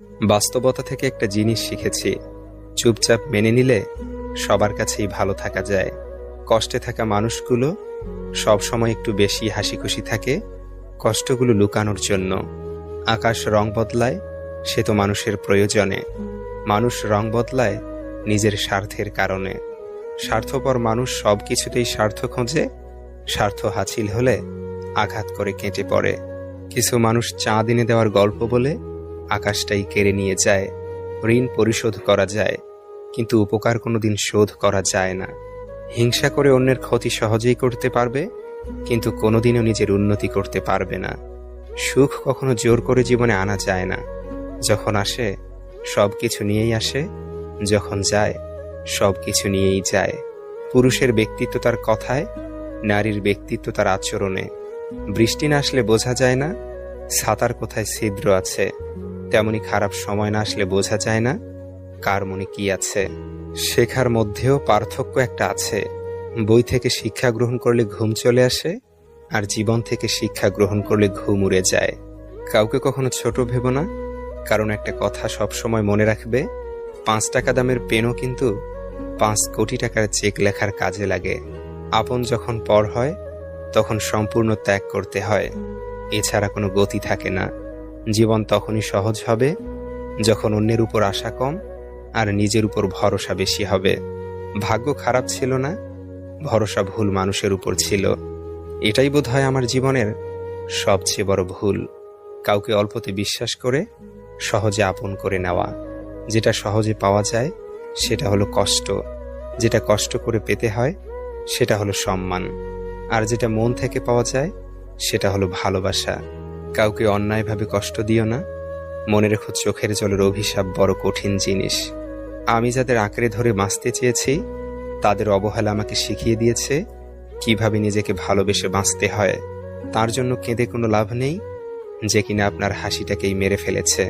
বাস্তবতা থেকে একটা জিনিস শিখেছি, চুপচাপ মেনে নিলে সবার কাছেই ভালো থাকা যায়। কষ্টে থাকা মানুষগুলো সবসময় একটু বেশি হাসি খুশি থাকে কষ্টগুলো লুকানোর জন্য। আকাশ রং বদলায় সে তো মানুষের প্রয়োজনে, মানুষ রং বদলায় নিজের স্বার্থের কারণে। স্বার্থপর মানুষ সব কিছুতেই স্বার্থ খোঁজে, স্বার্থ হাসিল হলে আঘাত করে কেটে পড়ে। কিছু মানুষ চাঁদ এনে দেওয়ার গল্প বলে আকাশটাই কেড়ে নিয়ে যায়। ঋণ পরিশোধ করা যায়, কিন্তু উপকার কোনোদিন শোধ করা যায় না। হিংসা করে অন্যের ক্ষতি সহজেই করতে পারবে, কিন্তু কোনোদিনও নিজের উন্নতি করতে পারবে না। সুখ কখনো জোর করে জীবনে আনা যায় না। যখন আসে সব কিছু নিয়েই আসে, যখন যায় সব কিছু নিয়েই যায়। পুরুষের ব্যক্তিত্ব তার কথায়, নারীর ব্যক্তিত্ব তার আচরণে। বৃষ্টি না আসলে বোঝা যায় না ছাতার কোথায় ছিদ্র আছে, তেমনি খারাপ সময় না আসলে বোঝা যায় না কার মনে কি আছে। শেখার মধ্যেও পার্থক্য একটা আছে। বই থেকে শিক্ষা গ্রহণ করলে ঘুম চলে আসে, আর জীবন থেকে শিক্ষা গ্রহণ করলে ঘুম উড়ে যায়। কাউকে কখনো ছোট ভেবো না, কারণ একটা কথা সবসময় মনে রাখবে, 5 টাকা দামের পেনও কিন্তু 5 কোটি টাকার চেক লেখার কাজে লাগে। আপন যখন পর হয় তখন সম্পূর্ণ ত্যাগ করতে হয়, এছাড়া কোনো গতি থাকে না। জীবন তখনই সহজ হবে যখন অন্যের উপর আশা কম আর নিজের উপর ভরসা বেশি হবে। ভাগ্য খারাপ ছিল না, ভরসা ভুল মানুষের উপর ছিল। এটাই বোধহয় আমার জীবনের সবচেয়ে বড় ভুল। কাউকে অল্পতে বিশ্বাস করে সহজে আপন করে নেওয়া। যেটা সহজে পাওয়া যায় সেটা হলো কষ্ট, যেটা কষ্ট করে পেতে হয় সেটা হলো সম্মান, আর যেটা মন থেকে পাওয়া যায় সেটা হলো ভালোবাসা। কাউকে অন্যায়ভাবে কষ্ট দিও না, মনে রেখো চোখের জলের অভিশাপ বড় কঠিন জিনিস। আমি যাদের আঁকড়ে ধরে বাঁচতে চেয়েছি তাদের অবহেলা আমাকে শিখিয়ে দিয়েছে কিভাবে নিজেকে ভালোবেসে বাঁচতে হয়। তার জন্য কেঁদে কোনো লাভ নেই যে কিনা আপনার হাসিটাকেই মেরে ফেলেছে।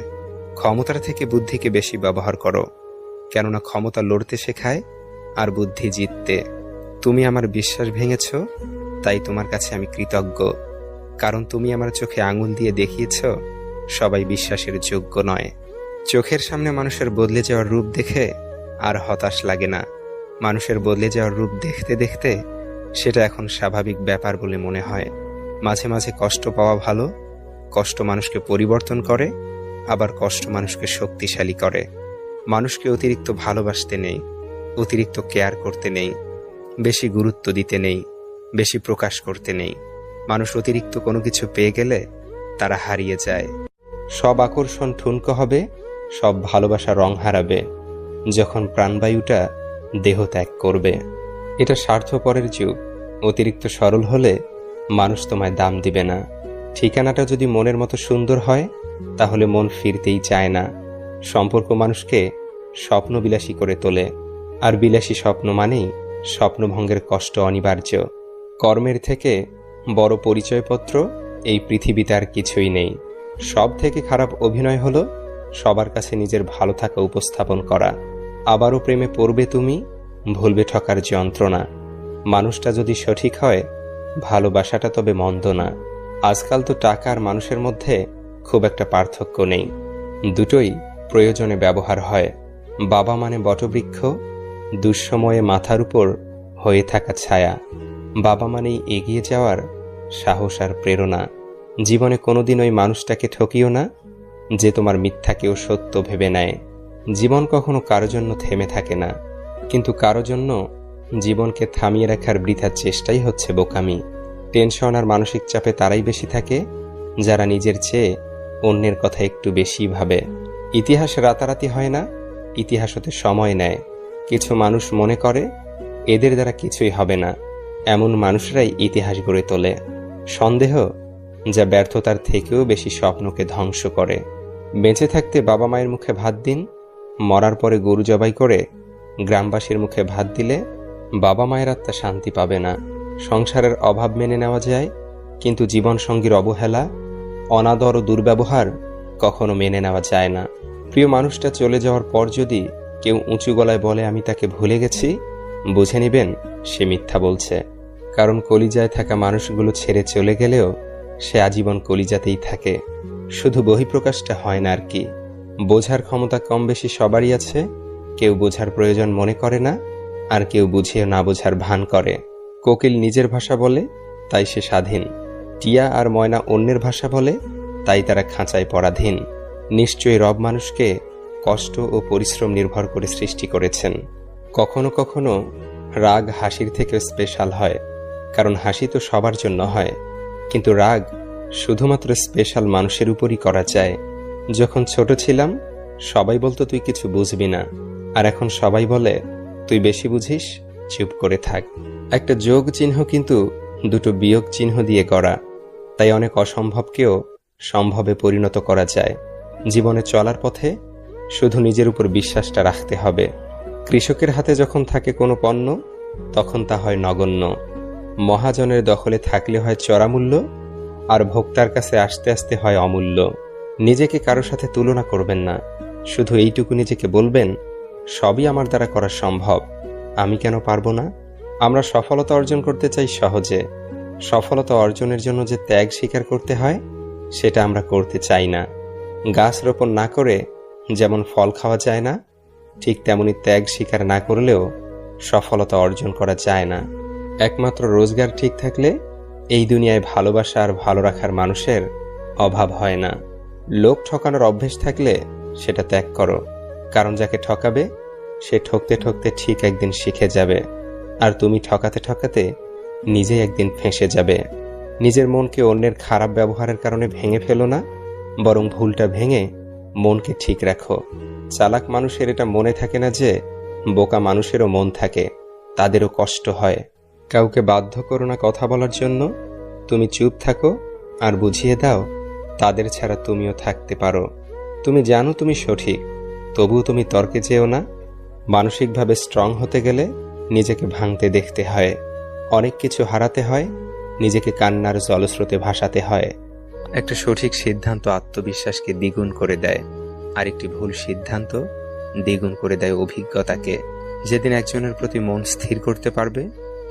ক্ষমতার থেকে বুদ্ধিকে বেশি ব্যবহার করো, কেননা ক্ষমতা লড়তে শেখায় আর বুদ্ধি জিততে। তুমি আমার বিশ্বাস ভেঙেছ, তাই তোমার কাছে আমি কৃতজ্ঞ, কারণ তুমি আমার চোখে আঙুল দিয়ে দেখিয়েছ সবাই বিশ্বাসের যোগ্য নয়। চোখের সামনে মানুষের বদলে যাওয়ার রূপ দেখে আর হতাশ লাগে না। মানুষের বদলে যাওয়ার রূপ দেখতে দেখতে সেটা এখন স্বাভাবিক ব্যাপার বলে মনে হয়। মাঝে মাঝে কষ্ট পাওয়া ভালো। কষ্ট মানুষকে পরিবর্তন করে, আবার কষ্ট মানুষকে শক্তিশালী করে। মানুষকে অতিরিক্ত ভালোবাসতে নেই, অতিরিক্ত কেয়ার করতে নেই, বেশি গুরুত্ব দিতে নেই, বেশি প্রকাশ করতে নেই। মানুষ অতিরিক্ত কোনো কিছু পেয়ে গেলে তারা হারিয়ে যায়। সব আকর্ষণ ঠুনকো হবে, সব ভালোবাসা রং হারাবে যখন প্রাণবায়ুটা দেহ ত্যাগ করবে। এটা স্বার্থপরের যুগ। অতিরিক্ত সরল হলে মানুষ তোমায় দাম দিবে না। ঠিকানাটা যদি মনের মতো সুন্দর হয় তাহলে মন ফিরতেই চায় না। সম্পর্ক মানুষকে স্বপ্নবিলাসী করে তোলে, আর বিলাসী স্বপ্ন মানেই স্বপ্নভঙ্গের কষ্ট অনিবার্য। কর্মের থেকে বড় পরিচয়পত্র এই পৃথিবীতে আর কিছুই নেই। সব থেকে খারাপ অভিনয় হলো সবার কাছে নিজের ভালো থাকা উপস্থাপন করা। আবারও প্রেমে পড়বে তুমি, ভুলবে ঠকার যন্ত্রণা। মানুষটা যদি সঠিক হয় ভালোবাসাটা তবে মন্দ না। আজকাল তো টাকা আর মানুষের মধ্যে খুব একটা পার্থক্য নেই, দুটোই প্রয়োজনে ব্যবহার হয়। বাবা মানে বটবৃক্ষ, দুঃসময়ে মাথার উপর হয়ে থাকা ছায়া। বাবা মানেই এগিয়ে যাওয়ার সাহস আর প্রেরণা। জীবনে কোনোদিন ওই মানুষটাকে ঠকিও না যে তোমার মিথ্যাকেও সত্য ভেবে নেয়। জীবন কখনো কারো জন্য থেমে থাকে না, কিন্তু কারো জন্য জীবনকে থামিয়ে রাখার বৃথা চেষ্টাই হচ্ছে বোকামি। টেনশন আর মানসিক চাপে তারাই বেশি থাকে যারা নিজের চেয়ে অন্যের কথা একটু বেশি ভাবে। ইতিহাস রাতারাতি হয় না, ইতিহাস হতে সময় নেয়। কিছু মানুষ মনে করে এদের দ্বারা কিছুই হবে না, এমন মানুষরাই ইতিহাস গড়ে তোলে। সন্দেহ যা ব্যর্থতার থেকেও বেশি স্বপ্নকে ধ্বংস করে। বেঁচে থাকতে বাবা মায়ের মুখে ভাত দিন, মরার পরে গরু জবাই করে গ্রামবাসীর মুখে ভাত দিলে বাবা মায়ের আত্মা শান্তি পাবে না। সংসারের অভাব মেনে নেওয়া যায়, কিন্তু জীবনসঙ্গীর অবহেলা, অনাদর ও দুর্ব্যবহার কখনো মেনে নেওয়া যায় না। প্রিয় মানুষটা চলে যাওয়ার পর যদি কেউ উঁচু গলায় বলে আমি তাকে ভুলে গেছি, বুঝে নেবেন সে মিথ্যা বলছে। কারণ কলিজায় থাকা মানুষগুলো ছেড়ে চলে গেলেও সে আজীবন কলিজাতেই থাকে, শুধু বহিঃপ্রকাশটা হয় না আর কি। বোঝার ক্ষমতা কম বেশি সবারই আছে, কেউ বোঝার প্রয়োজন মনে করে না, আর কেউ বুঝিয়ে না বোঝার ভান করে। কোকিল নিজের ভাষা বলে, তাই সে স্বাধীন। টিয়া আর ময়না অন্যের ভাষা বলে, তাই তারা খাঁচায় পরাধীন। নিশ্চয়ই রব মানুষকে কষ্ট ও পরিশ্রম নির্ভর করে সৃষ্টি করেছেন। কখনো কখনো রাগ হাসির থেকে স্পেশাল হয়, কারণ হাসি তো সবার জন্য হয়, কিন্তু রাগ শুধুমাত্র স্পেশাল মানুষের উপরই করা যায়। যখন ছোট ছিলাম সবাই বলতো তুই কিছু বুঝবি না, আর এখন সবাই বলে তুই বেশি বুঝিস, চুপ করে থাক। একটা যোগ চিহ্ন কিন্তু দুটো বিয়োগ চিহ্ন দিয়ে গড়া, তাই অনেক অসম্ভবকেও সম্ভবে পরিণত করা যায়। জীবনে চলার পথে শুধু নিজের উপর বিশ্বাসটা রাখতে হবে। কৃষকের হাতে যখন থাকে কোনো পণ্য, তখন তা হয় নগণ্য। মহাজনের দখলে থাকলে হয় চড়া মূল্য, আর ভোক্তার কাছে আস্তে আস্তে হয় অমূল্য। নিজেকে কারো সাথে তুলনা করবেন না, শুধু এইটুকু নিজেকে বলবেন, সবই আমার দ্বারা করা সম্ভব, আমি কেন পারবো না। আমরা সফলতা অর্জন করতে চাই সহজে, সফলতা অর্জনের জন্য যে ত্যাগ স্বীকার করতে হয় সেটা আমরা করতে চাই না। গাছ রোপণ না করে যেমন ফল খাওয়া যায় না, ঠিক তেমনি ত্যাগ স্বীকার না করলেও সফলতা অর্জন করা যায় না। একমাত্র রোজগার ঠিক থাকলে এই দুনিয়ায় ভালোবাসা আর ভালো রাখার মানুষের অভাব হয় না। লোক ঠকানোর অভ্যেস থাকলে সেটা ত্যাগ করো, কারণ যাকে ঠকাবে সে ঠকতে ঠকতে ঠিক একদিন শিখে যাবে, আর তুমি ঠকাতে ঠকাতে নিজেই একদিন ফেঁসে যাবে। নিজের মনকে অন্যের খারাপ ব্যবহারের কারণে ভেঙে ফেলো না, বরং ভুলটা ভেঙে মনকে ঠিক রাখো। চালাক মানুষের এটা মনে থাকে না যে বোকা মানুষেরও মন থাকে, তাদেরও কষ্ট হয়। কাউকে বাধ্য করো না কথা বলার জন্য, তুমি চুপ থাকো আর বুঝিয়ে দাও তাদের ছাড়া তুমিও থাকতে পারো। তুমি জানো তুমি সঠিক, তবুও তুমি তর্কে যেও না। মানসিকভাবে স্ট্রং হতে গেলে নিজেকে ভাঙতে দেখতে হয়, অনেক কিছু হারাতে হয়, নিজেকে কান্নার জলস্রোতে ভাসাতে হয়। একটা সঠিক সিদ্ধান্ত আত্মবিশ্বাসকে দ্বিগুণ করে দেয়, আর একটি ভুল সিদ্ধান্ত দ্বিগুণ করে দেয় অভিজ্ঞতাকে। যেদিন একজনের প্রতি মন স্থির করতে পারবে,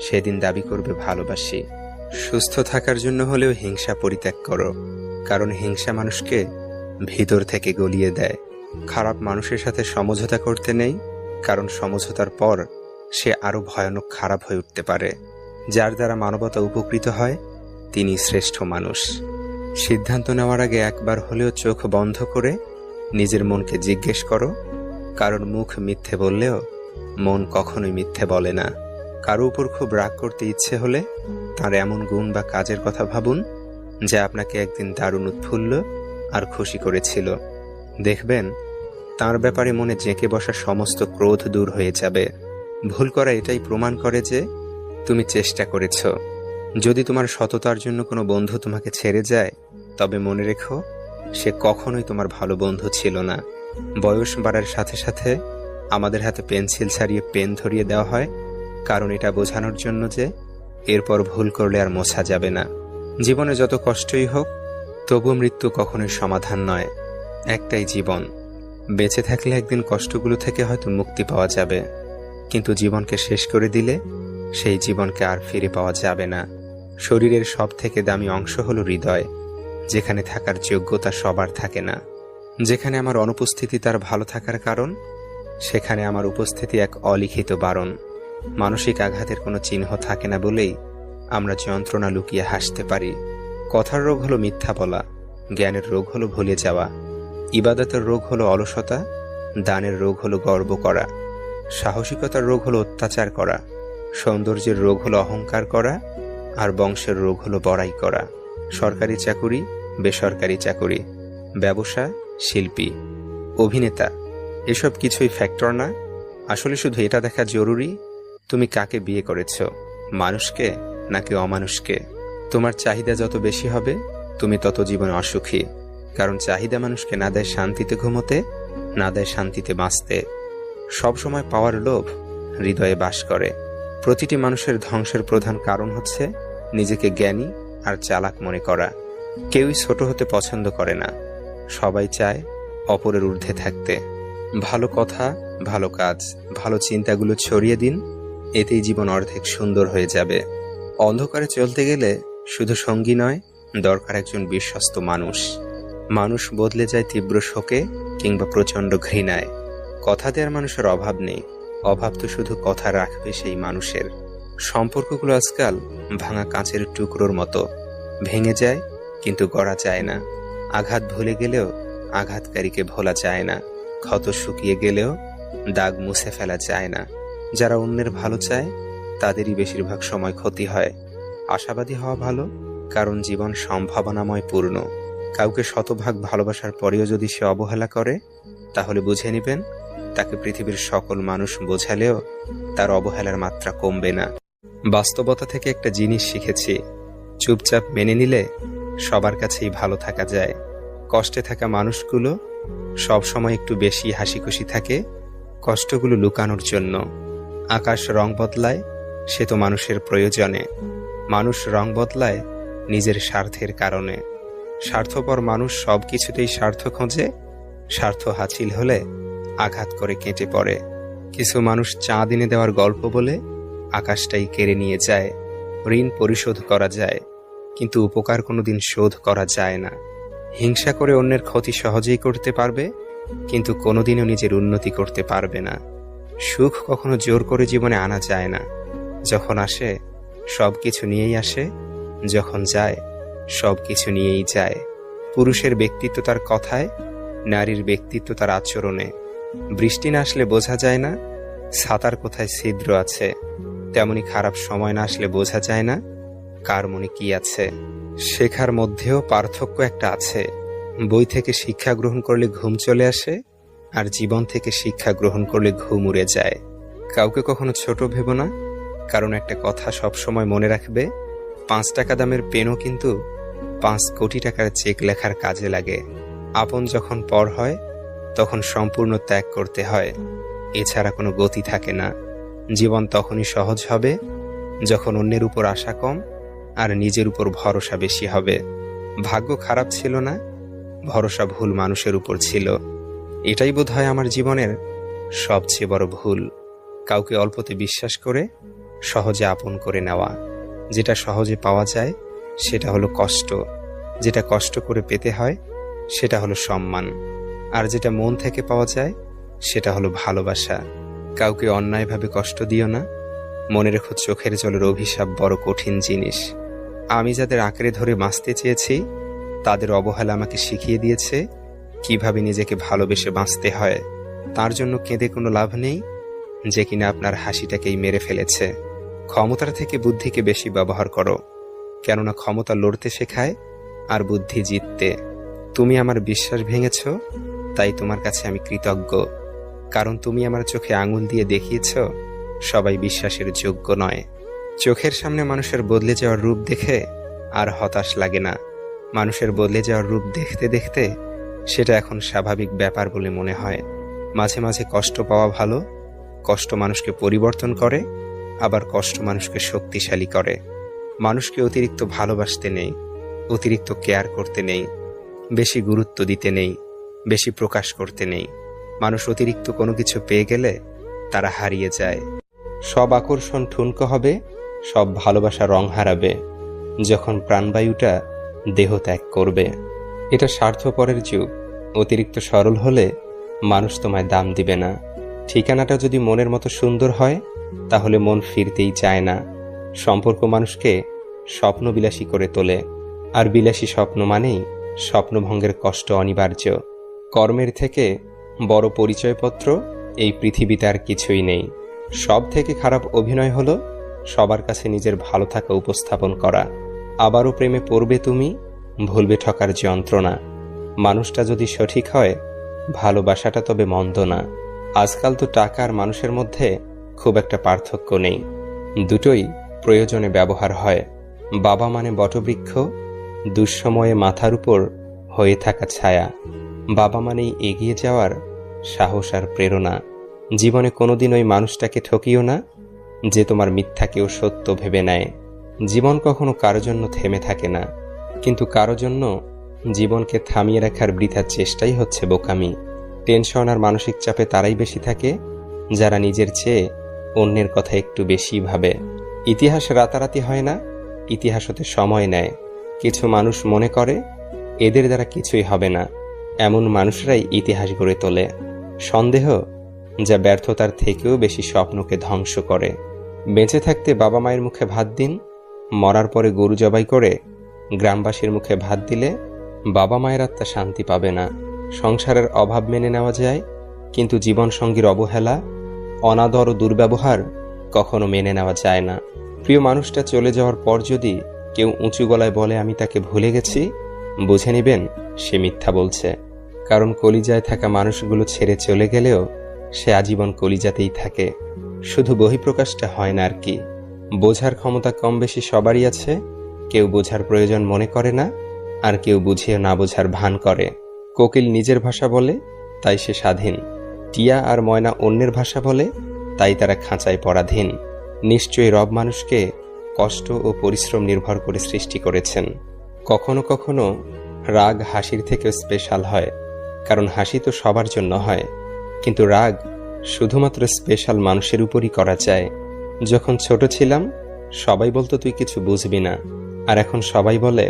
সেদিন দাবি করবে ভালোবাসি। সুস্থ থাকার জন্য হলেও হিংসা পরিত্যাগ করো, কারণ হিংসা মানুষকে ভিতর থেকে গলিয়ে দেয়। খারাপ মানুষের সাথে সমঝোতা করতে নেই, কারণ সমঝোতার পর সে আরো ভয়ানক খারাপ হয়ে উঠতে পারে। যার দ্বারা মানবতা উপকৃত হয় তিনি শ্রেষ্ঠ মানুষ। সিদ্ধান্ত নেওয়ার আগে একবার হলেও চোখ বন্ধ করে নিজের মনকে জিজ্ঞেস করো, কারণ মুখ মিথ্যে বললেও মন কখনোই মিথ্যে বলে না। কারো উপর খুব রাগ করতে ইচ্ছে হলে তার এমন গুণ বা কাজের কথা ভাবুন যা আপনাকে একদিন দারুণ উৎফুল্ল আর খুশি করেছিল। দেখবেন তার ব্যাপারে মনে জেঁকে বসা সমস্ত ক্রোধ দূর হয়ে যাবে। ভুল করা এটাই প্রমাণ করে যে তুমি চেষ্টা করেছ। যদি তোমার সততার জন্য কোনো বন্ধু তোমাকে ছেড়ে যায়, তবে মনে রেখো সে কখনোই তোমার ভালো বন্ধু ছিল না। বয়স বাড়ার সাথে সাথে আমাদের হাতে পেন্সিল ছাড়িয়ে পেন ধরিয়ে দেওয়া হয়, কারণ এটা বোঝানোর জন্য যে এরপর ভুল করলে আর মোছা যাবে না। জীবনে যত কষ্টই হোক, তবু মৃত্যু কখনোই সমাধান নয়। একটাই জীবন, বেঁচে থাকলে একদিন কষ্টগুলো থেকে হয়তো মুক্তি পাওয়া যাবে, কিন্তু জীবনকে শেষ করে দিলে সেই জীবনকে আর ফিরে পাওয়া যাবে না। শরীরের সব থেকে দামি অংশ হলো হৃদয়, যেখানে থাকার যোগ্যতা সবার থাকে না। যেখানে আমার অনুপস্থিতি তার ভালো থাকার কারণ, সেখানে আমার উপস্থিতি এক অলিখিত বারণ। মানসিক আঘাতের কোনো চিহ্ন থাকে না বলেই আমরা যন্ত্রণা লুকিয়ে হাসতে পারি। কথার রোগ হলো মিথ্যা বলা, জ্ঞানের রোগ হলো ভুলে যাওয়া, ইবাদতের রোগ হলো অলসতা, দানের রোগ হলো গর্ব করা, সাহসিকতার রোগ হলো অত্যাচার করা, সৌন্দর্যের রোগ হলো অহংকার করা, আর বংশের রোগ হলো বড়াই করা। সরকারি চাকুরি, বেসরকারি চাকুরি, ব্যবসা, শিল্পী, অভিনেতা, এসব কিছুই ফ্যাক্টর না। আসলে শুধু এটা দেখা জরুরি তুমি কাকে বিয়ে করেছ, মানুষকে নাকি অমানুষকে। তোমার চাহিদা যত বেশি হবে তুমি তত জীবনে অসুখী, কারণ চাহিদা মানুষকে না দেয় শান্তিতে ঘুমোতে, না দেয় শান্তিতে বাঁচতে। সবসময় পাওয়ার লোভ হৃদয়ে বাস করে। প্রতিটি মানুষের ধ্বংসের প্রধান কারণ হচ্ছে নিজেকে জ্ঞানী আর চালাক মনে করা। কেউই ছোট হতে পছন্দ করে না, সবাই চায় অপরের ঊর্ধ্বে থাকতে। ভালো কথা, ভালো কাজ, ভালো চিন্তাগুলো ছড়িয়ে দিন, এতেই জীবন অর্ধেক সুন্দর হয়ে যাবে। অন্ধকারে চলতে গেলে শুধু সঙ্গী নয়, দরকার একজন বিশ্বস্ত মানুষ। মানুষ বদলে যায় তীব্র শোকে, কিংবা প্রচণ্ড ঘৃণায়। কথা দেওয়ার মানুষের অভাব নেই, অভাব তো শুধু কথা রাখবে সেই মানুষের। সম্পর্কগুলো আজকাল ভাঙা কাঁচের টুকরোর মতো, ভেঙে যায় কিন্তু গড়া যায় না। আঘাত ভুলে গেলেও আঘাতকারীকে ভোলা যায় না, ক্ষত শুকিয়ে গেলেও দাগ মুছে ফেলা যায় না। যারা অন্যের ভালো চায় তাদেরই বেশিরভাগ সময় ক্ষতি হয়। আশাবাদী হওয়া ভালো, কারণ জীবন সম্ভাবনাময় পূর্ণ। কাউকে শতভাগ ভালোবাসার পরেও যদি সে অবহেলা করে, তাহলে বুঝে নেবেন তাকে পৃথিবীর সকল মানুষ বোঝালেও তার অবহেলার মাত্রা কমবে না। বাস্তবতা থেকে একটা জিনিস শিখেছি, চুপচাপ মেনে নিলে সবার কাছেই ভালো থাকা যায়। কষ্টে থাকা মানুষগুলো সব সময় একটু বেশি হাসি খুশি থাকে কষ্টগুলো লুকানোর জন্য। আকাশ রং বদলায় সে তো মানুষের প্রয়োজনে, মানুষ রং বদলায় নিজের স্বার্থের কারণে। স্বার্থপর মানুষ সব কিছুতেই স্বার্থ খোঁজে, স্বার্থ হাসিল হলে আঘাত করে কেটে পড়ে। কিছু মানুষ চাঁদ এনে দেওয়ার গল্প বলে আকাশটাই কেড়ে নিয়ে যায়। ঋণ পরিশোধ করা যায়, কিন্তু উপকার কোনোদিন শোধ করা যায় না। হিংসা করে অন্যের ক্ষতি সহজেই করতে পারবে, কিন্তু কোনোদিনও নিজের উন্নতি করতে পারবে না। সুখ কখনো জোর করে জীবনে আনা যায় না। যখন আসে সব কিছু নিয়েই আসে, যখন যায় সব কিছু নিয়েই যায়। পুরুষের ব্যক্তিত্ব তার কথায়, নারীর ব্যক্তিত্ব তার আচরণে। বৃষ্টি না আসলে বোঝা যায় না ছাতার কোথায় ছিদ্র আছে, তেমনি খারাপ সময় না আসলে বোঝা যায় না কার মনে কি আছে। শেখার মধ্যেও পার্থক্য একটা আছে। বই থেকে শিক্ষা গ্রহণ করলে ঘুম চলে আসে, আর জীবন থেকে শিক্ষা গ্রহণ করলে ঘুম উড়ে যায়। কাউকে কখনো ছোট ভেবো না, কারণ একটা কথা সব সময় মনে রাখবে, 5 টাকা দামের পেনও কিন্তু 5 কোটি টাকার চেক লেখার কাজে লাগে। আপন যখন পর হয় তখন সম্পূর্ণ ত্যাগ করতে হয়, এছাড়া কোনো গতি থাকে না। জীবন তখনই সহজ হবে যখন অন্যের উপর আশা কম আর নিজের উপর ভরসা বেশি হবে। ভাগ্য খারাপ ছিল না, ভরসা ভুল মানুষের উপর ছিল। এটাই বোধহয় আমার জীবনের সবচেয়ে বড় ভুল, কাউকে অল্পতে বিশ্বাস করে সহজে আপন করে নেওয়া। যেটা সহজে পাওয়া যায় সেটা হলো কষ্ট, যেটা কষ্ট করে পেতে হয় সেটা হলো সম্মান, আর যেটা মন থেকে পাওয়া যায় সেটা হলো ভালোবাসা। কাউকে অন্যায়ভাবে কষ্ট দিও না, মনে রেখো চোখের জলের অভিশাপ বড় কঠিন জিনিস। আমি যাদের আঁকড়ে ধরে বাঁচতে চেয়েছি তাদের অবহেলা আমাকে শিখিয়ে দিয়েছে কিভাবে নিজেকে ভালোবেসে বাঁচতে হয়। তার জন্য কেঁদে কোনো লাভ নেই যে কিনা আপনার হাসিটাকেই মেরে ফেলেছে। ক্ষমতার থেকে বুদ্ধিকে বেশি ব্যবহার করো, কেননা ক্ষমতা লড়তে শেখায় আর বুদ্ধি জিততে। তুমি আমার বিশ্বাস ভেঙেছ, তাই তোমার কাছে আমি কৃতজ্ঞ, কারণ তুমি আমার চোখে আঙুল দিয়ে দেখিয়েছ সবাই বিশ্বাসের যোগ্য নয়। চোখের সামনে মানুষের বদলে যাওয়ার রূপ দেখে আর হতাশ লাগে না। মানুষের বদলে যাওয়ার রূপ দেখতে দেখতে সেটা এখন স্বাভাবিক ব্যাপার বলে মনে হয়। মাঝে মাঝে কষ্ট পাওয়া ভালো, কষ্ট মানুষকে পরিবর্তন করে, আবার কষ্ট মানুষকে শক্তিশালী করে। মানুষকে অতিরিক্ত ভালোবাসতে নেই, অতিরিক্ত কেয়ার করতে নেই, বেশি গুরুত্ব দিতে নেই, বেশি প্রকাশ করতে নেই। মানুষ অতিরিক্ত কোনো কিছু পেয়ে গেলে তারা হারিয়ে যায়। সব আকর্ষণ ঠুনকো হবে, সব ভালোবাসা রং হারাবে যখন প্রাণবায়ুটা দেহ ত্যাগ করবে। এটা স্বার্থপরের যুগ। অতিরিক্ত সরল হলে মানুষ তোমায় দাম দিবে না। ঠিকানাটা যদি মনের মতো সুন্দর হয় তাহলে মন ফিরতেই চায় না। সম্পর্ক মানুষকে স্বপ্নবিলাসী করে তোলে, আর বিলাসী স্বপ্ন মানেই স্বপ্নভঙ্গের কষ্ট অনিবার্য। কর্মের থেকে বড় পরিচয়পত্র এই পৃথিবীতে আর কিছুই নেই। সব থেকে খারাপ অভিনয় হলো সবার কাছে নিজের ভালো থাকা উপস্থাপন করা। আবারও প্রেমে পড়বে তুমি, ভুলবে ঠকার যন্ত্রণা। মানুষটা যদি সঠিক হয় ভালোবাসাটা তবে মন্দ না। আজকাল তো টাকা আর মানুষের মধ্যে খুব একটা পার্থক্য নেই, দুটোই প্রয়োজনে ব্যবহার হয়। বাবা মানে বটবৃক্ষ, দুঃসময়ে মাথার উপর হয়ে থাকা ছায়া। বাবা মানেই এগিয়ে যাওয়ার সাহস আর প্রেরণা। জীবনে কোনোদিন ওই মানুষটাকে ঠকিও না যে তোমার মিথ্যাকেও সত্য ভেবে নেয়। জীবন কখনো কারো জন্য থেমে থাকে না, কিন্তু কারো জন্য জীবনকে থামিয়ে রাখার বৃথা চেষ্টাই হচ্ছে বোকামি। টেনশন আর মানসিক চাপে তারাই বেশি থাকে যারা নিজের চেয়ে অন্যের কথা একটু বেশি ভাবে। ইতিহাস রাতারাতি হয় না, ইতিহাস হতে সময় নেয়। কিছু মানুষ মনে করে এদের দ্বারা কিছুই হবে না, এমন মানুষরাই ইতিহাস গড়ে তোলে। সন্দেহ যা ব্যর্থতার থেকেও বেশি স্বপ্নকে ধ্বংস করে। বেঁচে থাকতে বাবা মায়ের মুখে ভাত দিন, মরার পরে গরু জবাই করে গ্রামবাসীর মুখে ভাত দিলে বাবা মায়ের আত্মা শান্তি পাবে না। সংসারের অভাব মেনে নেওয়া যায়, কিন্তু জীবনসঙ্গীর অবহেলা, অনাদর ও দুর্ব্যবহার কখনো মেনে নেওয়া যায় না। প্রিয় মানুষটা চলে যাওয়ার পর যদি কেউ উঁচু গলায় বলে আমি তাকে ভুলে গেছি, বুঝে নেবেন সে মিথ্যা বলছে। কারণ কলিজায় থাকা মানুষগুলো ছেড়ে চলে গেলেও সে আজীবন কলিজাতেই থাকে, শুধু বহিঃপ্রকাশটা হয় না আর কি। বোঝার ক্ষমতা কম বেশি সবারই আছে, কেউ বোঝার প্রয়োজন মনে করে না, আর কেউ বুঝিয়ে না বোঝার ভান করে। কোকিল নিজের ভাষা বলে, তাই সে স্বাধীন। টিয়া আর ময়না অন্যের ভাষা বলে, তাই তারা খাঁচায় পরাধীন। নিশ্চয়ই রব মানুষকে কষ্ট ও পরিশ্রম নির্ভর করে সৃষ্টি করেছেন। কখনো কখনো রাগ হাসির থেকেও স্পেশাল হয়, কারণ হাসি তো সবার জন্য হয়, কিন্তু রাগ শুধুমাত্র স্পেশাল মানুষের উপরই করা যায়। যখন ছোট ছিলাম সবাই বলতো তুই কিছু বুঝবি না, আর এখন সবাই বলে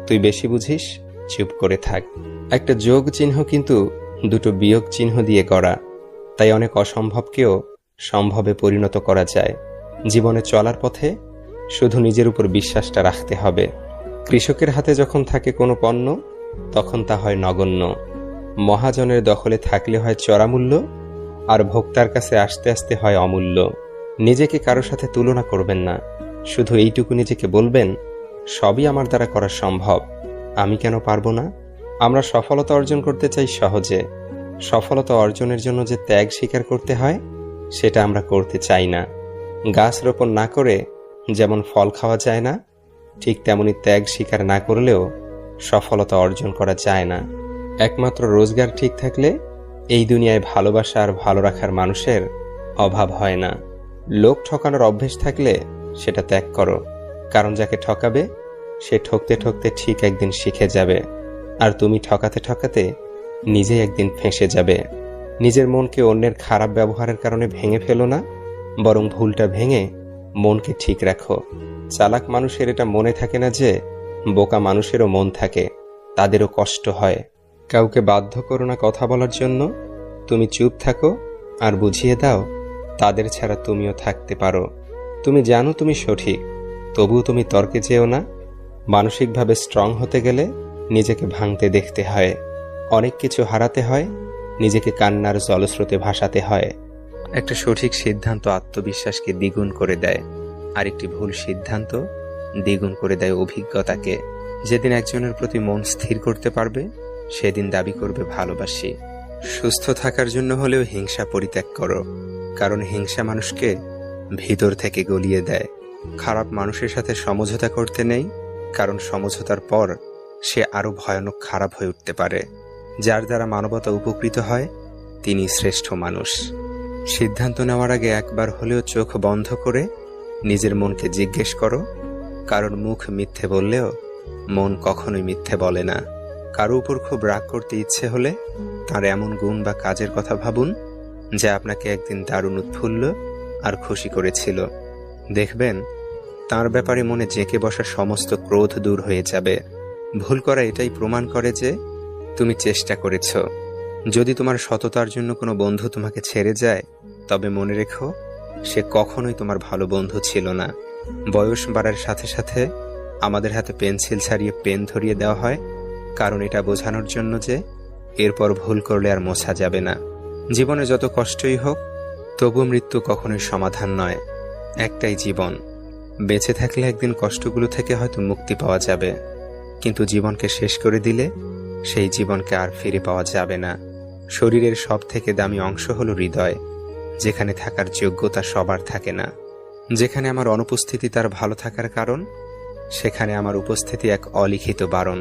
তুই বেশি বুঝিস, চুপ করে থাক। একটা যোগ চিহ্ন কিন্তু দুটো বিয়োগ চিহ্ন দিয়ে গড়া, তাই অনেক অসম্ভবকেও সম্ভবে পরিণত করা যায়। জীবনে চলার পথে শুধু নিজের উপর বিশ্বাসটা রাখতে হবে। কৃষকের হাতে যখন থাকে কোনো পণ্য, তখন তা হয় নগণ্য। মহাজনের দখলে থাকলে হয় চড়া মূল্য, আর ভোক্তার কাছে আসতে আসতে হয় অমূল্য। নিজেকে কারো সাথে তুলনা করবেন না, শুধু এইটুকু নিজেকে বলবেন সবই আমার দ্বারা করা সম্ভব, আমি কেন পারবো না। আমরা সফলতা অর্জন করতে চাই সহজে, সফলতা অর্জনের জন্য যে ত্যাগ স্বীকার করতে হয় সেটা আমরা করতে চাই না। গাছ রোপণ না করে যেমন ফল খাওয়া যায় না, ঠিক তেমনি ত্যাগ স্বীকার না করলেও সফলতা অর্জন করা যায় না। একমাত্র রোজগার ঠিক থাকলে এই দুনিয়ায় ভালোবাসা আর ভালো রাখার মানুষের অভাব হয় না। লোক ঠকানোর অভ্যেস থাকলে সেটা ত্যাগ করো, কারণ যাকে ঠকাবে সে ঠকতে ঠকতে ঠিক একদিন শিখে যাবে, আর তুমি ঠকাতে ঠকাতে নিজেই একদিন ফেঁসে যাবে। নিজের মনকে অন্যের খারাপ ব্যবহারের কারণে ভেঙে ফেলো না, বরং ভুলটা ভেঙে মনকে ঠিক রাখো। চালাক মানুষের এটা মনে থাকে না যে বোকা মানুষেরও মন থাকে, তাদেরও কষ্ট হয়। কাউকে বাধ্য করো না কথা বলার জন্য, তুমি চুপ থাকো আর বুঝিয়ে দাও তাদের ছাড়া তুমিও থাকতে পারো। তুমি জানো তুমি সঠিক, তবুও তুমি তর্কে যেও না। মানসিকভাবে স্ট্রং হতে গেলে নিজেকে ভাঙতে দেখতে হয়। অনেক কিছু হারাতে হয়, নিজেকে কান্নার জলস্রোতে ভাসাতে হয়। একটা সঠিক সিদ্ধান্ত আত্মবিশ্বাসকে দ্বিগুণ করে দেয়, আর একটি ভুল সিদ্ধান্ত দ্বিগুণ করে দেয় অভিজ্ঞতাকে। যেদিন একজনের প্রতি মন স্থির করতে পারবে, সেদিন দাবি করবে ভালোবাসি। সুস্থ থাকার জন্য হলেও হিংসা পরিত্যাগ করো, কারণ হিংসা মানুষকে ভিতর থেকে গলিয়ে দেয়। খারাপ মানুষের সাথে সমঝোতা করতে নেই, কারণ সমঝোতার পর সে আরো ভয়ানক খারাপ হয়ে উঠতে পারে। যার দ্বারা মানবতা উপকৃত হয় তিনি শ্রেষ্ঠ মানুষ। সিদ্ধান্ত নেওয়ার আগে একবার হলেও চোখ বন্ধ করে নিজের মনকে জিজ্ঞেস করো, কারণ মুখ মিথ্যে বললেও মন কখনোই মিথ্যে বলে না। কারো উপর খুব রাগ করতে ইচ্ছে হলে তার এমন গুণ বা কাজের কথা ভাবুন যা আপনাকে একদিন দারুণ উৎফুল্ল আর খুশি করেছিল। দেখবেন তার ব্যাপারে মনে জেঁকে বসা সমস্ত ক্রোধ দূর হয়ে যাবে। ভুল করা এটাই প্রমাণ করে যে তুমি চেষ্টা করেছ। যদি তোমার সততার জন্য কোনো বন্ধু তোমাকে ছেড়ে যায়, তবে মনে রেখো সে কখনোই তোমার ভালো বন্ধু ছিল না। বয়স বাড়ার সাথে সাথে আমাদের হাতে পেন্সিল ছাড়িয়ে পেন ধরিয়ে দেওয়া হয়, কারণ এটা বোঝানোর জন্য যে এরপর ভুল করলে আর মোছা যাবে না। জীবনে যত কষ্টই হোক, তবু মৃত্যু কখনোই সমাধান নয়। একটাই জীবন, বেঁচে থাকলে একদিন কষ্টগুলো থেকে হয়তো মুক্তি পাওয়া যাবে, কিন্তু জীবনকে শেষ করে দিলে সেই জীবনকে আর ফিরে পাওয়া যাবে না। শরীরের সব থেকে দামি অংশ হলো হৃদয়, যেখানে থাকার যোগ্যতা সবার থাকে না। যেখানে আমার অনুপস্থিতি তার ভালো থাকার কারণ, সেখানে আমার উপস্থিতি এক অলিখিত বারণ।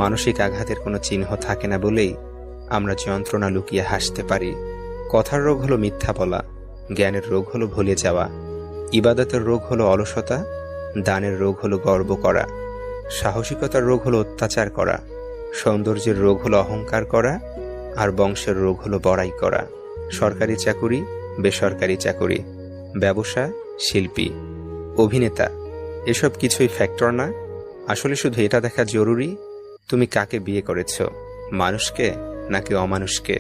মানসিক আঘাতের কোনো চিহ্ন থাকে না বলেই আমরা যন্ত্রণা লুকিয়ে হাসতে পারি। কথার রোগ হলো মিথ্যা বলা, জ্ঞানের রোগ হলো ভুলে যাওয়া, ইবাদতের রোগ হলো অলসতা, দানের রোগ হলো গর্ব করা, সাহসিকতার রোগ হলো অত্যাচার করা, সৌন্দর্যের রোগ হলো অহংকার করা, আর বংশের রোগ হলো বড়াই করা। সরকারি চাকুরি, বেসরকারি চাকুরি, ব্যবসা, শিল্পী, অভিনেতা, এসব কিছুই ফ্যাক্টর না। আসলে শুধু এটা দেখা জরুরি তুমি কাকে বিয়ে করেছ, মানুষকে নাকি অমানুষকে?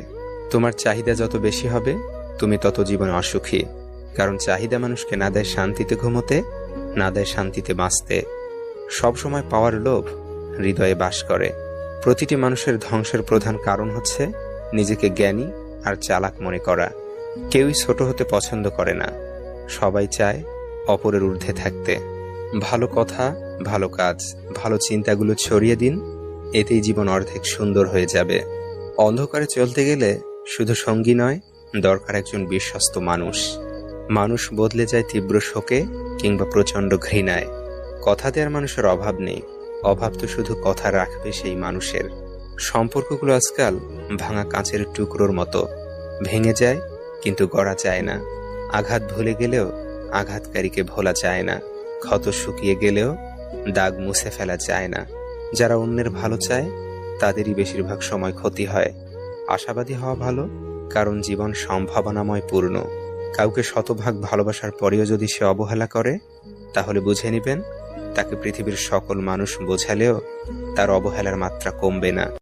তোমার চাহিদা যত বেশি হবে তুমি তত জীবনে অসুখী। কারণ চাহিদা মানুষকে না দেয় শান্তিতে ঘুমোতে, না দেয় শান্তিতে বাঁচতে। সবসময় পাওয়ার লোভ হৃদয়ে বাস করে। প্রতিটি মানুষের ধ্বংসের প্রধান কারণ হচ্ছে নিজেকে জ্ঞানী আর চালাক মনে করা। কেউই ছোট হতে পছন্দ করে না, সবাই চায় অপরের ঊর্ধ্বে থাকতে। ভালো কথা, ভালো কাজ, ভালো চিন্তাগুলো ছড়িয়ে দিন, এতেই জীবন অর্ধেক সুন্দর হয়ে যাবে। অন্ধকারে চলতে গেলে শুধু সঙ্গী নয়, দরকার একজন বিশ্বস্ত মানুষ। মানুষ বদলে যায় তীব্র শোকে কিংবা প্রচণ্ড ঘৃণায়। কথা দেওয়ার মানুষের অভাব নেই, অভাব তো শুধু কথা রাখবে সেই মানুষের। সম্পর্কগুলো আজকাল ভাঙা কাঁচের টুকরোর মতো, ভেঙে যায় কিন্তু গড়া যায় না। আঘাত ভুলে গেলেও আঘাতকারীকে ভোলা যায় না। ক্ষত শুকিয়ে গেলেও দাগ মুছে ফেলা যায় না। যারা অন্যের ভালো চায় তাদেরই বেশিরভাগ সময় ক্ষতি হয়। আশাবাদী হওয়া ভালো, কারণ জীবন সম্ভাবনাময় পূর্ণ। কাউকে শতভাগ ভালোবাসার পরেও যদি সে অবহেলা করে, তাহলে বুঝে নেবেন তাকে পৃথিবীর সকল মানুষ বোঝালেও তার অবহেলার মাত্রা কমবে না।